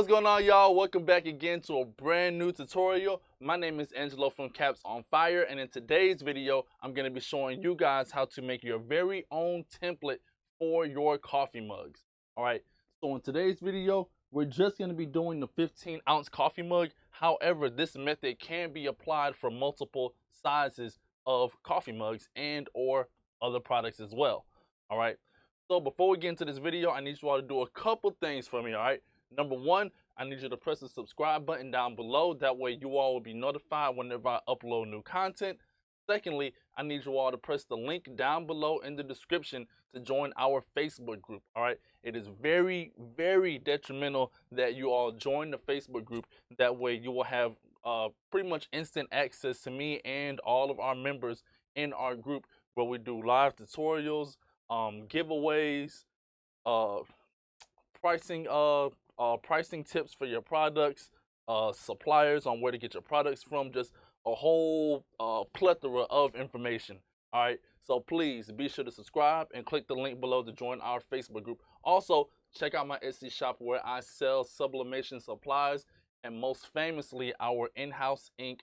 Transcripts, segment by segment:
what's going on, y'all? Welcome back again to a brand new tutorial. My name is Angelo from Caps on Fire, and in today's video, I'm going to be showing you guys how to make your very own template for your coffee mugs. All right, so in today's video, we're just going to be doing the 15-ounce coffee mug. However, this method can be applied for multiple sizes of coffee mugs and or other products as well. All right, so before we get into this video, I need you all to do a couple things for me. All right, number one, I need you to press the subscribe button down below. That way you all will be notified whenever I upload new content. Secondly, I need you all to press the link down below in the description to join our Facebook group. All right, it is very, very detrimental that you all join the Facebook group. That way you will have pretty much instant access to me and all of our members in our group, where we do live tutorials, giveaways, pricing tips for your products, suppliers on where to get your products from, just a whole plethora of information. All right, so please be sure to subscribe and click the link below to join our Facebook group. Also, check out my Etsy shop where I sell sublimation supplies, and most famously our in-house ink,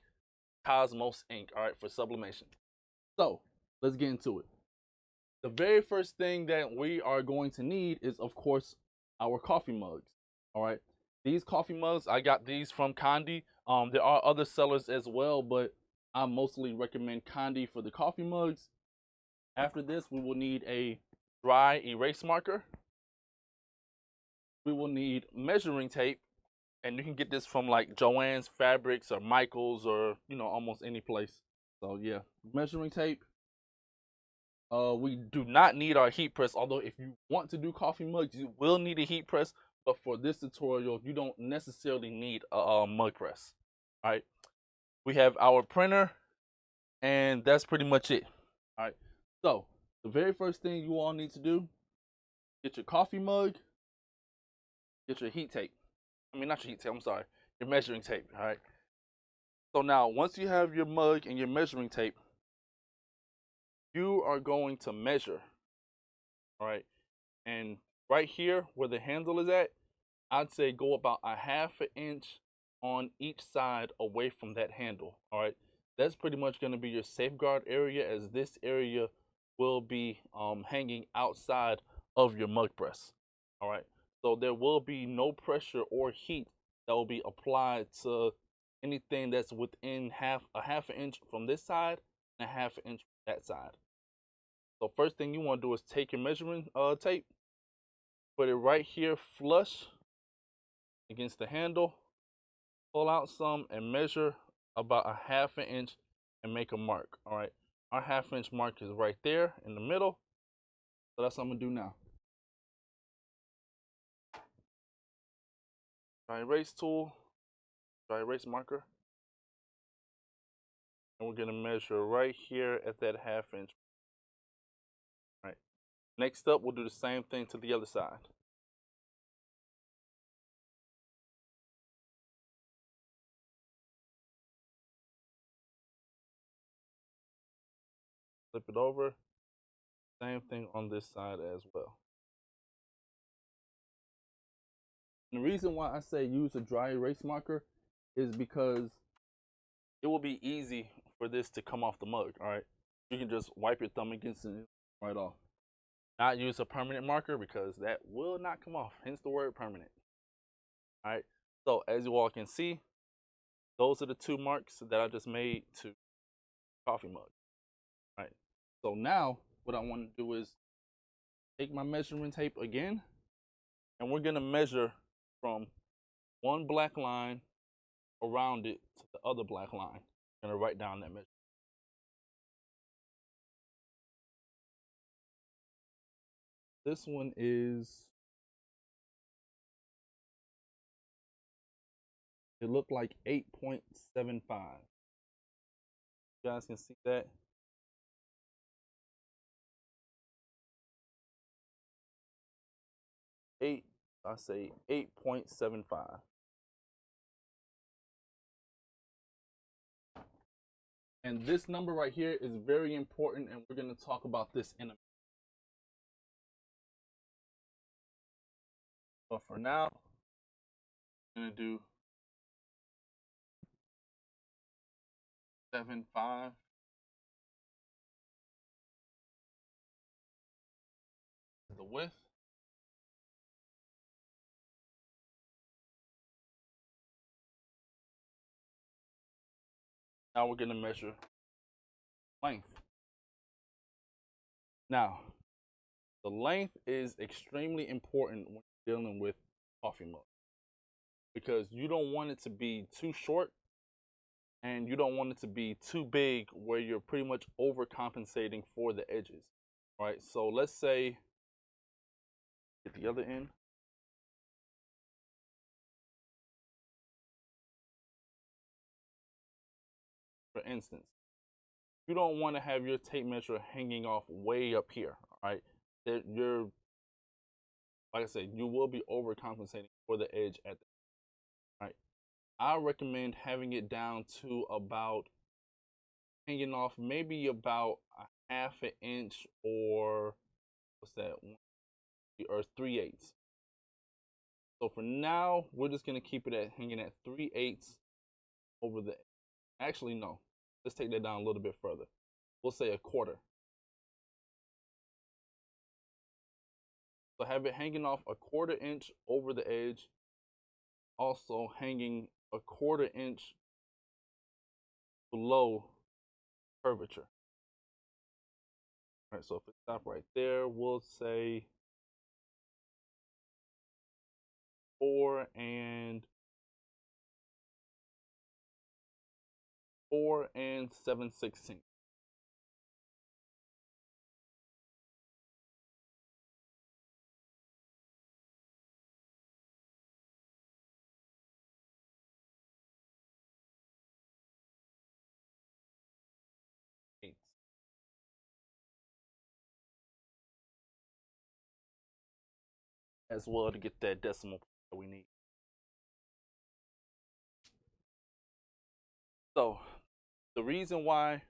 Cosmos ink, all right, for sublimation. So let's get into it. The very first thing that we are going to need is, of course, our coffee mugs. All right, these coffee mugs, I got these from Condi. There are other sellers as well, but I mostly recommend Condi for the coffee mugs. After this, we will need a dry erase marker. We will need measuring tape, and you can get this from like Joann's Fabrics or Michael's or almost any place. So yeah, measuring tape. We do not need our heat press, although if you want to do coffee mugs, you will need a heat press. But for this tutorial, you don't necessarily need a mug press. All right, we have our printer, and that's pretty much it. All right, so the very first thing you all need to do, get your coffee mug, get your heat tape. I mean, not your heat tape, I'm sorry, your measuring tape. All right, so now once you have your mug and your measuring tape, you are going to measure. All right, and right here where the handle is at, I'd say go about a ½ inch on each side away from that handle. All right, that's pretty much going to be your safeguard area, as this area will be hanging outside of your mug press. All right, so there will be no pressure or heat that will be applied to anything that's within a half an inch from this side and a ½ inch from that side. So first thing you want to do is take your measuring tape, put it right here flush against the handle, pull out some and measure about a ½ inch and make a mark. All right, our ½ inch mark is right there in the middle. So that's what I'm gonna do now. Dry erase tool, dry erase marker, and we're gonna measure right here at that ½ inch. All right, next up we'll do the same thing to the other side. Flip it over, same thing on this side as well. And the reason why I say use a dry erase marker is because it will be easy for this to come off the mug. All right, you can just wipe your thumb against it right off. Not use a permanent marker because that will not come off, hence the word permanent. All right, so as you all can see, those are the two marks that I just made to coffee mug. All right, so now what I want to do is take my measuring tape again, and we're gonna measure from one black line around it to the other black line. I'm gonna write down that measure. This one is, it looked like 8.75. You guys can see that. I say 8.75. And this number right here is very important, and we're going to talk about this in a minute. But for now, gonna do 7.5. The width. Now we're gonna measure length. Now, the length is extremely important when dealing with coffee mug because you don't want it to be too short and you don't want it to be too big where you're pretty much overcompensating for the edges. All right, so let's say at the other end. For instance, you don't want to have your tape measure hanging off way up here, all right? That you're, like I said, you will be overcompensating for the edge at the, right? I recommend having it down to about hanging off maybe about a half an inch or what's that, or 3/8. So for now, we're just gonna keep it at hanging at 3/8 over the, actually no, let's take that down a little bit further. We'll say a quarter. So have it hanging off a 1/4 inch over the edge, also hanging a 1/4 inch below curvature. All right, so if we stop right there, we'll say 4 and 7/16. As well to get that decimal that we need. So the reason why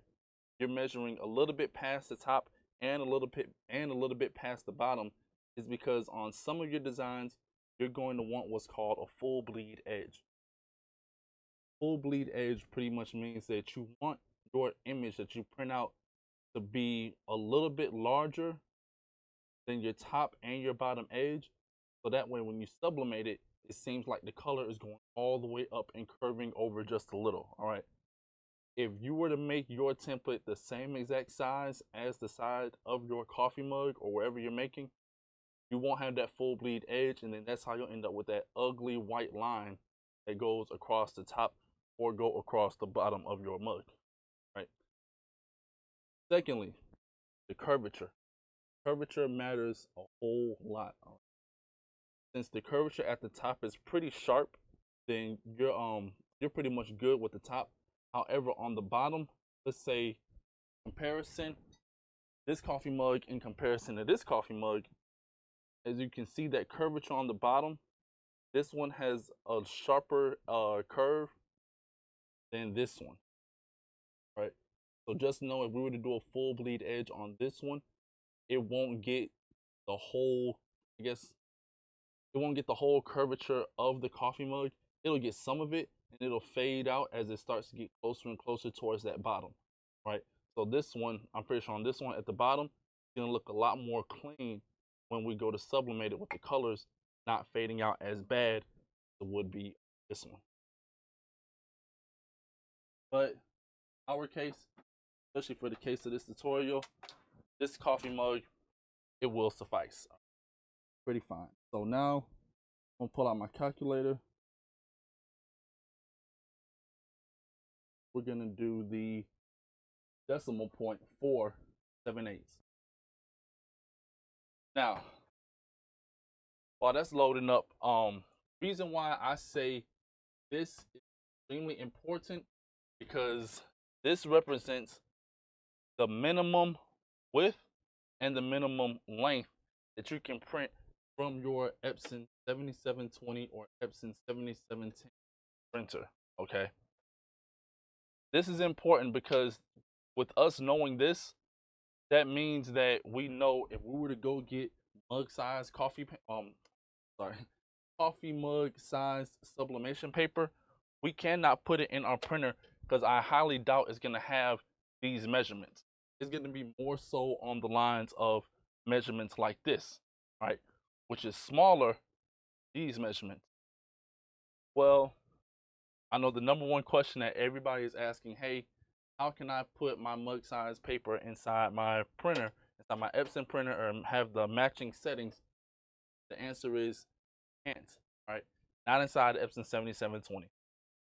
you're measuring a little bit past the top and a little bit past the bottom is because on some of your designs you're going to want what's called a full bleed edge. Full bleed edge pretty much means that you want your image that you print out to be a little bit larger than your top and your bottom edge, so that way when you sublimate it, it seems like the color is going all the way up and curving over just a little. All right, if you were to make your template the same exact size as the side of your coffee mug or wherever you're making, you won't have that full bleed edge, and then that's how you'll end up with that ugly white line that goes across the top or go across the bottom of your mug, right? Secondly, the curvature. Curvature matters a whole lot. Since the curvature at the top is pretty sharp, then you're pretty much good with the top. However, on the bottom, let's say comparison, this coffee mug in comparison to this coffee mug, as you can see that curvature on the bottom, this one has a sharper curve than this one, right? So just know if we were to do a full bleed edge on this one, it won't get the whole, I guess, it won't get the whole curvature of the coffee mug. It'll get some of it and it'll fade out as it starts to get closer and closer towards that bottom, right? So this one, I'm pretty sure on this one at the bottom, it's gonna look a lot more clean when we go to sublimate it with the colors not fading out as bad as it would be this one. But our case, especially for the case of this tutorial, this coffee mug, it will suffice. Pretty fine. So now I'm gonna pull out my calculator. We're gonna do the decimal point for 7/8. Now, while that's loading up, reason why I say this is extremely important because this represents the minimum width and the minimum length that you can print from your Epson 7720 or Epson 7710 printer, okay? This is important because with us knowing this, that means that we know if we were to go get mug size coffee, sorry, coffee mug size sublimation paper, we cannot put it in our printer because I highly doubt it's going to have these measurements. It's going to be more so on the lines of measurements like this, right? Which is smaller, these measurements. Well, I know the number one question that everybody is asking, hey, how can I put my mug size paper inside my printer, inside my Epson printer, or have the matching settings? The answer is can't, right? Not inside the Epson 7720.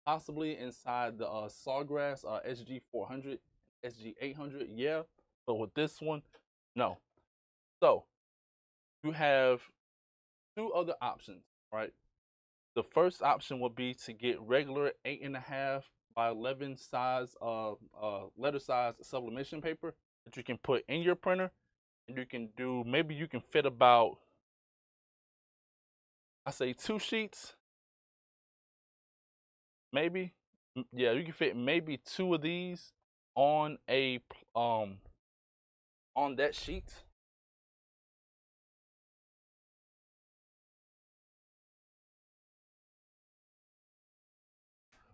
Possibly inside the Sawgrass SG400, SG800, yeah. But with this one, no. So you have two other options, right? The first option would be to get regular 8.5 by 11 size letter size sublimation paper that you can put in your printer, and you can do, maybe you can fit about, I say 2 sheets, maybe. Yeah, you can fit maybe 2 of these on a on that sheet.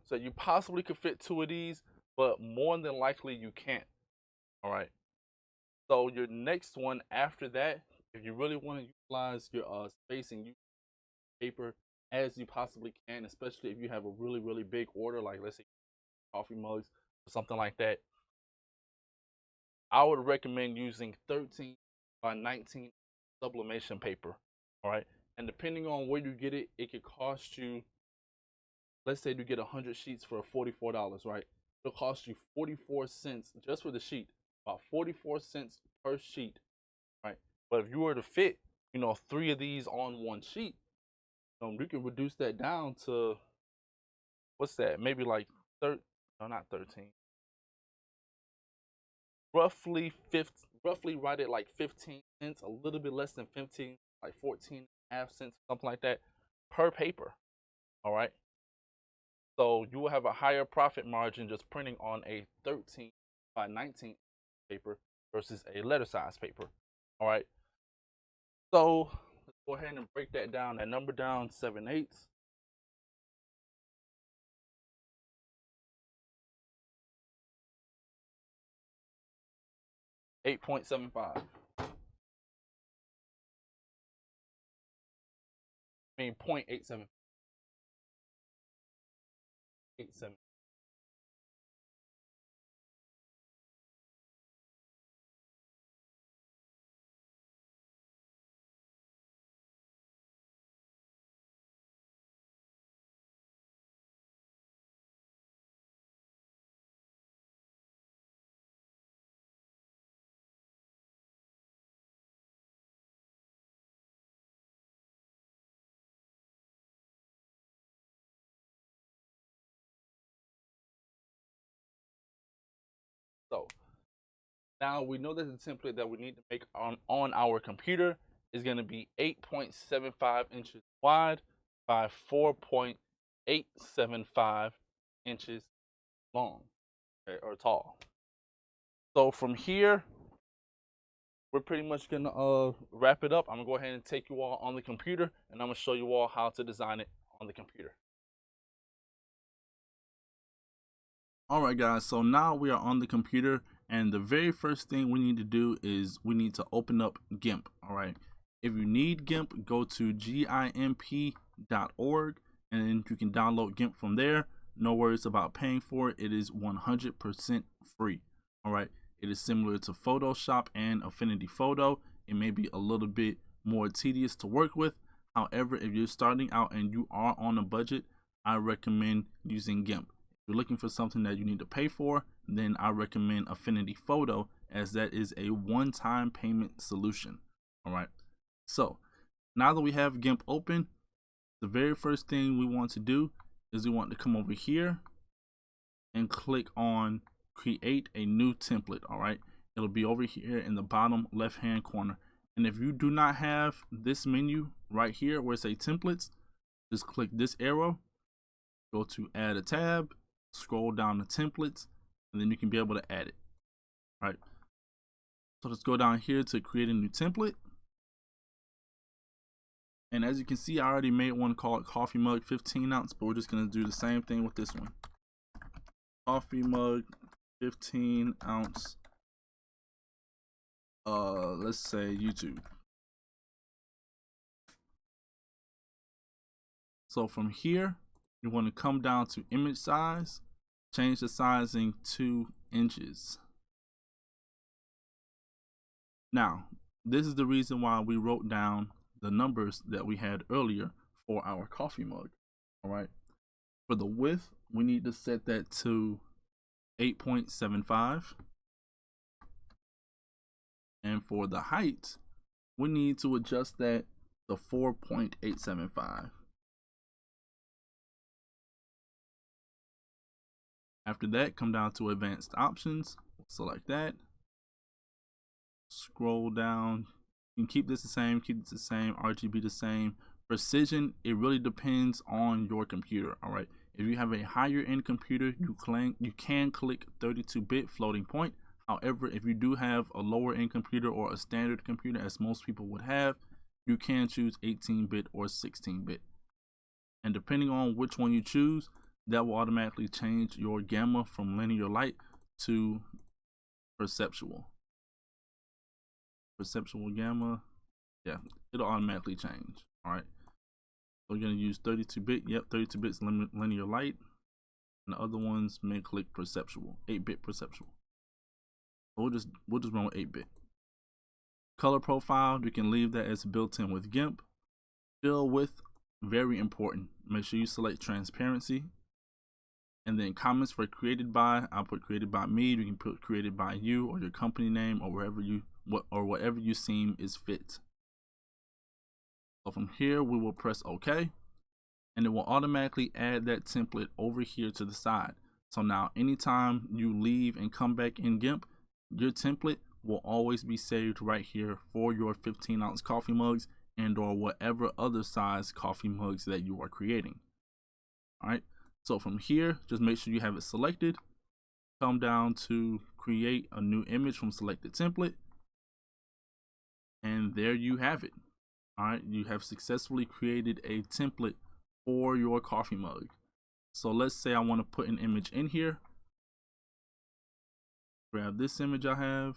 So you possibly could fit 2 of these, but more than likely you can't. All right. So your next one after that, if you really want to utilize your space and use paper as you possibly can, especially if you have a really big order, like let's say coffee mugs or something like that, I would recommend using 13 by 19 sublimation paper. All right. And depending on where you get it, it could cost you, let's say you get 100 sheets for $44, right? It'll cost you 44 cents just for the sheet, about 44 cents per sheet, right? But if you were to fit, 3 of these on one sheet, you can reduce that down to, what's that? Maybe like no, not 13. Roughly right at like 15 cents, a little bit less than 15, like 14.5 cents, something like that per paper. All right. So you will have a higher profit margin just printing on a 13 by 19 paper versus a letter size paper. All right. So let's go ahead and break that down. That number down 7/8. 8.75. I mean 0.87. 87. So now we know that the template that we need to make on our computer is going to be 8.75 inches wide by 4.875 inches long, okay, or tall. So from here, we're pretty much gonna wrap it up. I'm gonna go ahead and take you all on the computer, and I'm gonna show you all how to design it on the computer. All right, guys, so now we are on the computer, and the very first thing we need to do is we need to open up Gimp. All right, if you need Gimp, go to gimp.org, and then you can download Gimp from there. No worries about paying for it. It is 100% free. All right, it is similar to Photoshop and Affinity Photo. It may be a little bit more tedious to work with. However, if you're starting out and you are on a budget, I recommend using Gimp. If you're looking for something that you need to pay for, then I recommend Affinity Photo, as that is a one-time payment solution. All right, so now that we have Gimp open, the very first thing we want to do is we want to come over here and click on create a new template. All right, it'll be over here in the bottom left hand corner, and if you do not have this menu right here where it says templates, just click this arrow, go to add a tab, scroll down to templates, and then you can be able to add it. All right, so let's go down here to create a new template. And as you can see, I already made one called coffee mug 15 ounce, but we're just gonna do the same thing with this one. Coffee mug 15 ounce, let's say YouTube. So from here, you want to come down to image size, change the sizing 2 inches. Now, this is the reason why we wrote down the numbers that we had earlier for our coffee mug. All right. For the width, we need to set that to 8.75. And for the height, we need to adjust that to 4.875. After that, come down to advanced options, select that, scroll down. You can keep this the same, keep this the same, RGB the same. Precision, it really depends on your computer. All right, if you have a higher end computer, you can click 32-bit floating point. However, if you do have a lower end computer or a standard computer, as most people would have, you can choose 18-bit or 16-bit. And depending on which one you choose, that will automatically change your gamma from linear light to perceptual. Perceptual gamma, yeah, it'll automatically change. All right, so we're gonna use 32-bit. Yep, 32-bit is linear light, and the other ones may click perceptual, 8-bit perceptual. So we'll just run with 8-bit. Color profile, you can leave that as built-in with Gimp. Fill width, very important. Make sure you select transparency. And then comments for created by, I'll put created by me. You can put created by you or your company name or whatever you seem is fit. So from here, we will press OK, and it will automatically add that template over here to the side. So now anytime you leave and come back in Gimp, your template will always be saved right here for your 15-ounce coffee mugs and or whatever other size coffee mugs that you are creating. All right. So from here, just make sure you have it selected. Come down to create a new image from selected template. And there you have it. All right, you have successfully created a template for your coffee mug. So let's say I want to put an image in here. Grab this image I have,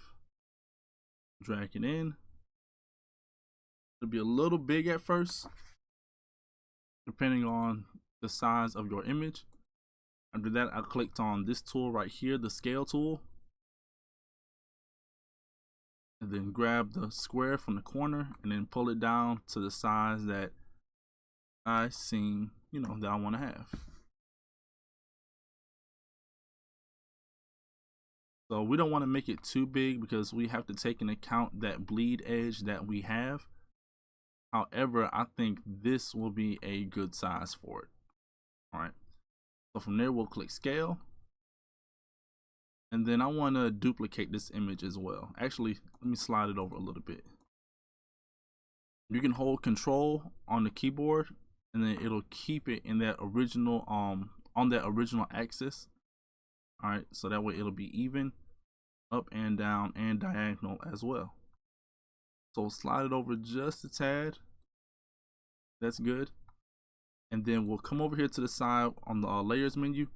drag it in. It'll be a little big at first, depending on the size of your image. After that, I clicked on this tool right here, the scale tool, and then grab the square from the corner and then pull it down to the size that I seem, that I want to have. So we don't want to make it too big because we have to take into account that bleed edge that we have. However, I think this will be a good size for it. All right, so from there we'll click scale, and then I want to duplicate this image as well. Actually, let me slide it over a little bit. You can hold Control on the keyboard, and then it'll keep it in that original on that original axis. All right, so that way it'll be even up and down and diagonal as well. So slide it over just a tad. That's good. And then we'll come over here to the side on the layers menu,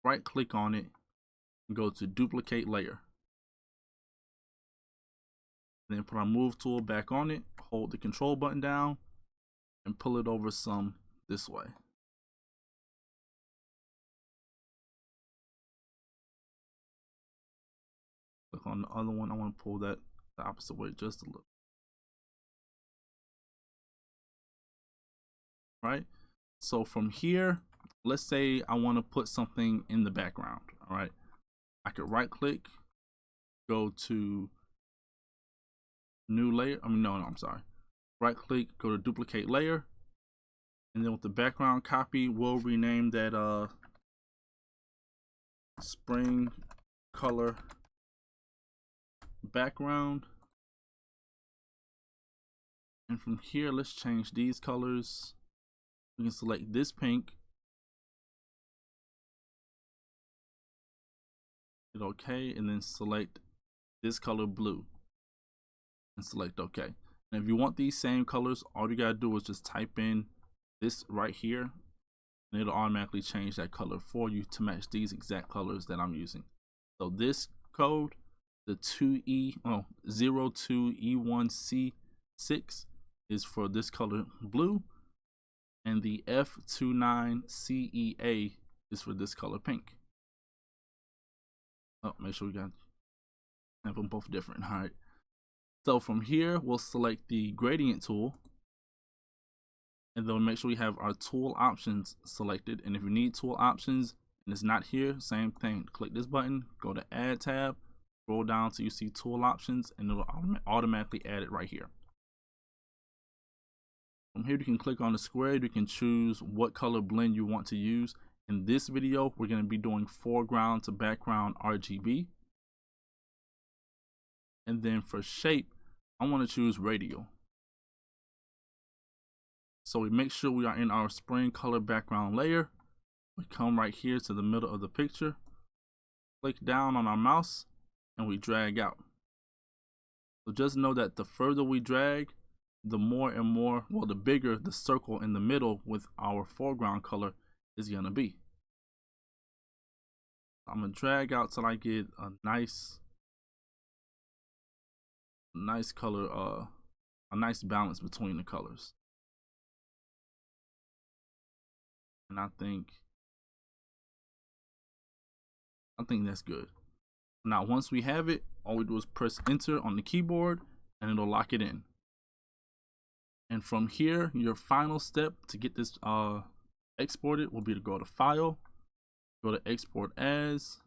right click on it, and go to duplicate layer. And then put our move tool back on it, hold the control button down, and pull it over some this way. Click on the other one. I want to pull that the opposite way just a little. Right? So from here, let's say I want to put something in the background. All right, I could right click, go to new layer. I'm sorry. Right click, go to duplicate layer, and then with the background copy, we'll rename that spring color background. And from here, let's change these colors. We can select this pink, hit OK, and then select this color blue and select OK. And if you want these same colors, all you gotta do is just type in this right here, and it'll automatically change that color for you to match these exact colors that I'm using. So this code, the 02E1C6, is for this color blue, and the F29CEA is for this color pink. Oh, make sure we got have them both different. All right. So from here, we'll select the gradient tool, and then make sure we have our tool options selected. And if you need tool options and it's not here, same thing. Click this button, go to Add tab, scroll down till you see tool options, and it'll automatically add it right here. From here, you can click on the square. You can choose what color blend you want to use. In this video, we're going to be doing foreground to background RGB. And then for shape, I want to choose radial. So we make sure we are in our spring color background layer. We come right here to the middle of the picture, click down on our mouse, and we drag out. So just know that the further we drag, the more and more, well, the bigger the circle in the middle with our foreground color is gonna be. I'm gonna drag out till I get a nice color, a nice balance between the colors. And I think that's good. Now, once we have it, all we do is press enter on the keyboard and it'll lock it in. And from here, your final step to get this exported will be to go to File, go to Export As.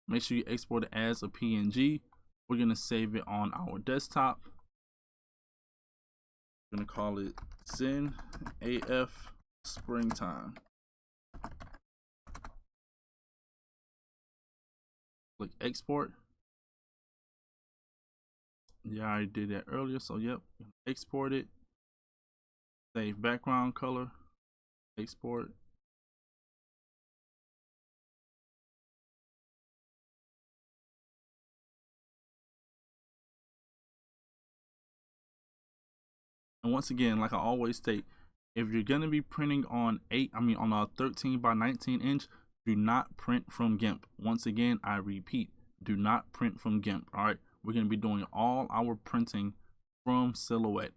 Make sure you export it as a PNG. We're gonna save it on our desktop. We're gonna call it Zen AF Springtime. Click Export. Yeah, I did that earlier, so yep, export it. Save background color, export. And once again, like I always state, if you're gonna be printing on a 13 by 19 inch, do not print from Gimp. Once again, I repeat, do not print from Gimp. All right, we're gonna be doing all our printing from Silhouette.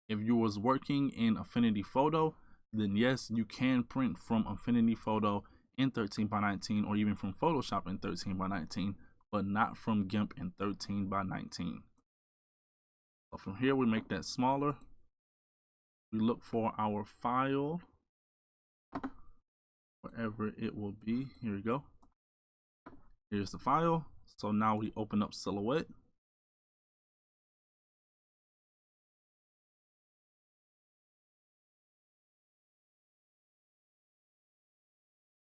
If you was working in Affinity Photo, then yes, you can print from Affinity Photo in 13 by 19 or even from Photoshop in 13 by 19, but not from Gimp in 13 by 19. So from here, we make that smaller. We look for our file, wherever it will be. Here we go. Here's the file. So now we open up Silhouette.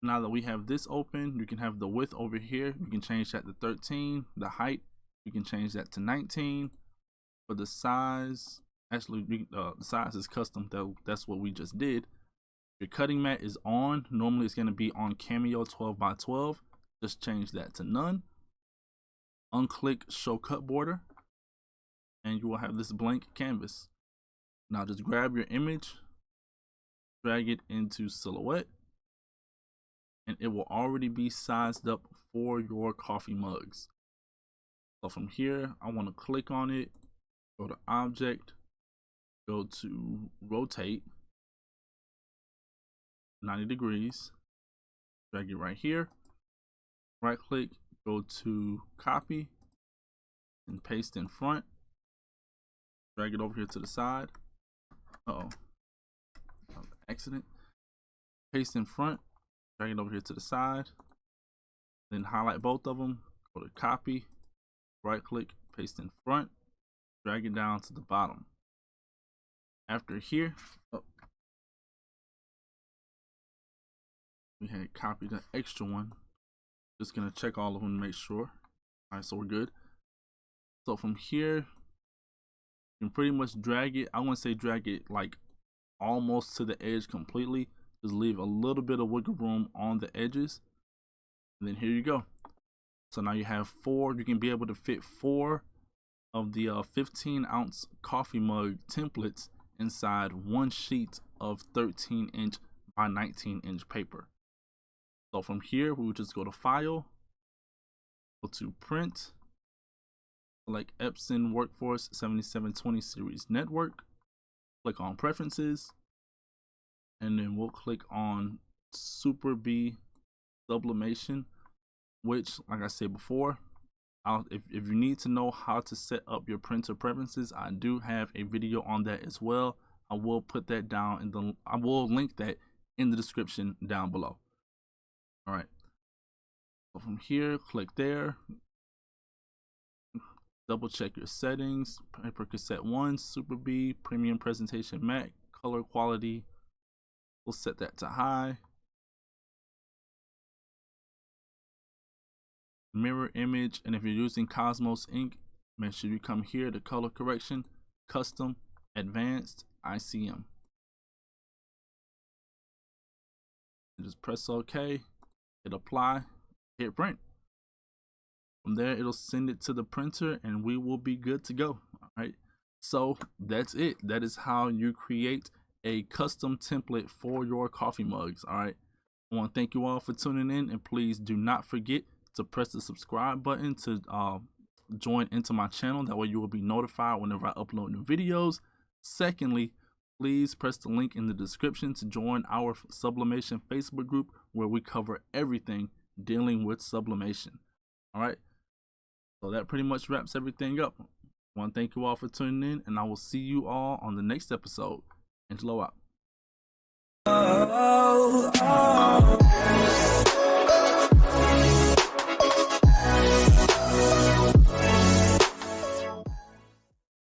Now that we have this open, you can have the width over here. You can change that to 13. The height, you can change that to 19. For the size, actually, the size is custom. That's what we just did. Your cutting mat is on. Normally, it's going to be on Cameo 12 by 12. Just change that to none. Unclick Show Cut Border, and you will have this blank canvas. Now, just grab your image, drag it into Silhouette, and it will already be sized up for your coffee mugs. So from here, I want to click on it, go to Object, go to Rotate 90 degrees, drag it right here, right click, go to Copy, and paste in front, drag it over here to the side. Accident. Paste in front, drag it over here to the side, then highlight both of them, go to Copy, right click, paste in front, drag it down to the bottom. After here, we had copied the extra one. Just gonna check all of them to make sure. All right, so we're good. So from here, you can pretty much drag it. I want to say drag it like almost to the edge completely. Just leave a little bit of wiggle room on the edges. And then here you go. So now you have 4. You can be able to fit 4 of the 15-ounce coffee mug templates inside one sheet of 13-inch by 19-inch paper. So from here, we will just go to File, go to Print, select Epson Workforce 7720 Series Network, click on Preferences, and then we'll click on Super B Sublimation, which, like I said before, if you need to know how to set up your printer preferences, I do have a video on that as well. I will put that down I will link that in the description down below. All right, so from here, click there, double check your settings. Paper cassette 1, Super B, premium presentation matte, color quality, we'll set that to high. Mirror image, and if you're using Cosmos ink, make sure you come here to color correction, custom, advanced, ICM. And just press OK, hit apply, hit print. From there, it'll send it to the printer and we will be good to go. All right, so that's it. That is how you create a custom template for your coffee mugs. All right, I want to thank you all for tuning in, and please do not forget to press the subscribe button to join into my channel. That way you will be notified whenever I upload new videos. Secondly, please press the link in the description to join our Sublimation Facebook group, where we cover everything dealing with sublimation. All right, so that pretty much wraps everything up. I want to thank you all for tuning in, and I will see you all on the next episode. Angelo out.